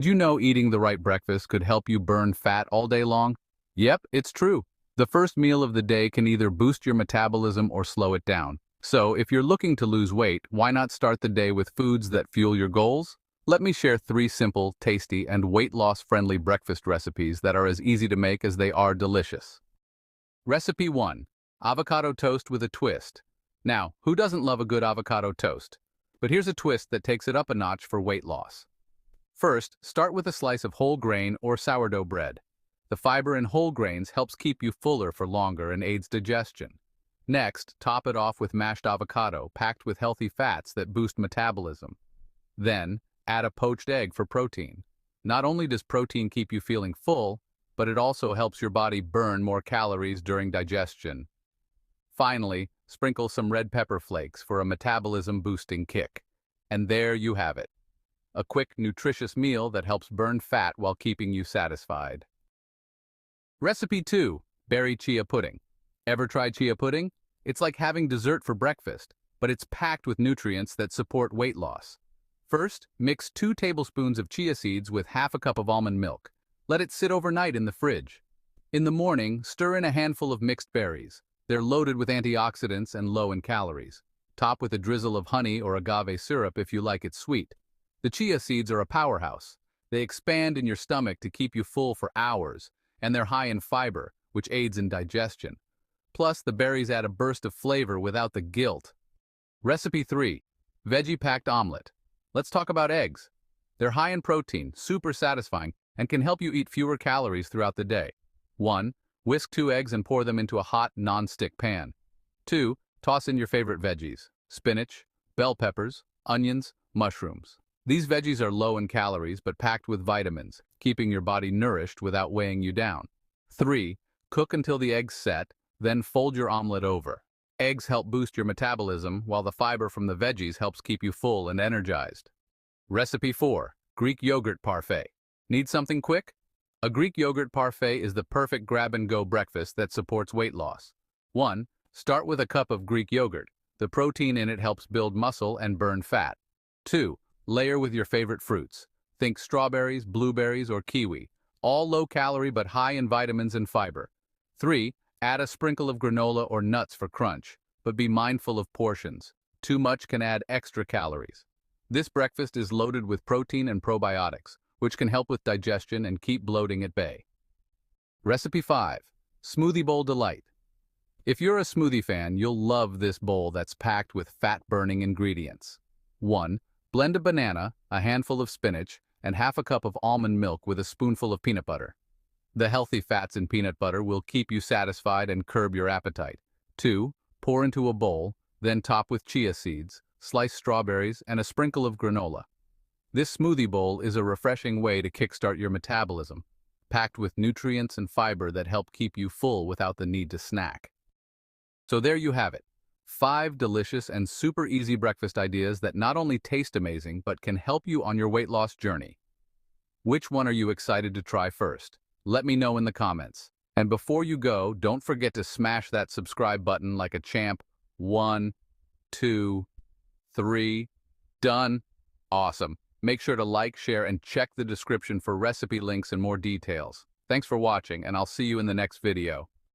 Did you know eating the right breakfast could help you burn fat all day long? Yep, it's true. The first meal of the day can either boost your metabolism or slow it down. So, if you're looking to lose weight, why not start the day with foods that fuel your goals? Let me share 3 simple, tasty, and weight loss friendly breakfast recipes that are as easy to make as they are delicious. Recipe 1. Avocado toast with a twist. Now, who doesn't love a good avocado toast? But here's a twist that takes it up a notch for weight loss. First, start with a slice of whole grain or sourdough bread. The fiber in whole grains helps keep you fuller for longer and aids digestion. Next, top it off with mashed avocado packed with healthy fats that boost metabolism. Then, add a poached egg for protein. Not only does protein keep you feeling full, but it also helps your body burn more calories during digestion. Finally, sprinkle some red pepper flakes for a metabolism-boosting kick. And there you have it. A quick, nutritious meal that helps burn fat while keeping you satisfied. Recipe 2. Berry chia pudding. Ever tried chia pudding? It's like having dessert for breakfast, but it's packed with nutrients that support weight loss. First, mix 2 tablespoons of chia seeds with half a cup of almond milk. Let it sit overnight in the fridge. In the morning, stir in a handful of mixed berries. They're loaded with antioxidants and low in calories. Top with a drizzle of honey or agave syrup if you like it sweet. The chia seeds are a powerhouse. They expand in your stomach to keep you full for hours, and they're high in fiber, which aids in digestion. Plus, the berries add a burst of flavor without the guilt. Recipe 3. Veggie-Packed Omelette. Let's talk about eggs. They're high in protein, super satisfying, and can help you eat fewer calories throughout the day. 1. Whisk 2 eggs and pour them into a hot, non-stick pan. 2. Toss in your favorite veggies: spinach, bell peppers, onions, mushrooms. These veggies are low in calories but packed with vitamins, keeping your body nourished without weighing you down. 3. Cook until the eggs set, then fold your omelet over. Eggs help boost your metabolism, while the fiber from the veggies helps keep you full and energized. Recipe 4. Greek yogurt parfait. Need something quick? A Greek yogurt parfait is the perfect grab-and-go breakfast that supports weight loss. 1. Start with a cup of Greek yogurt. The protein in it helps build muscle and burn fat. 2. Layer with your favorite fruits. Think strawberries, blueberries, or kiwi. All low-calorie but high in vitamins and fiber. 3. Add a sprinkle of granola or nuts for crunch, but be mindful of portions. Too much can add extra calories. This breakfast is loaded with protein and probiotics, which can help with digestion and keep bloating at bay. Recipe 5. Smoothie Bowl Delight. If you're a smoothie fan, you'll love this bowl that's packed with fat-burning ingredients. 1. Blend a banana, a handful of spinach, and half a cup of almond milk with a spoonful of peanut butter. The healthy fats in peanut butter will keep you satisfied and curb your appetite. 2. Pour into a bowl, then top with chia seeds, sliced strawberries, and a sprinkle of granola. This smoothie bowl is a refreshing way to kickstart your metabolism, packed with nutrients and fiber that help keep you full without the need to snack. So there you have it. 5 delicious and super easy breakfast ideas that not only taste amazing, but can help you on your weight loss journey. Which one are you excited to try first? Let me know in the comments. And before you go, don't forget to smash that subscribe button like a champ. 1, 2, 3, done. Awesome. Make sure to like, share, and check the description for recipe links and more details. Thanks for watching, and I'll see you in the next video.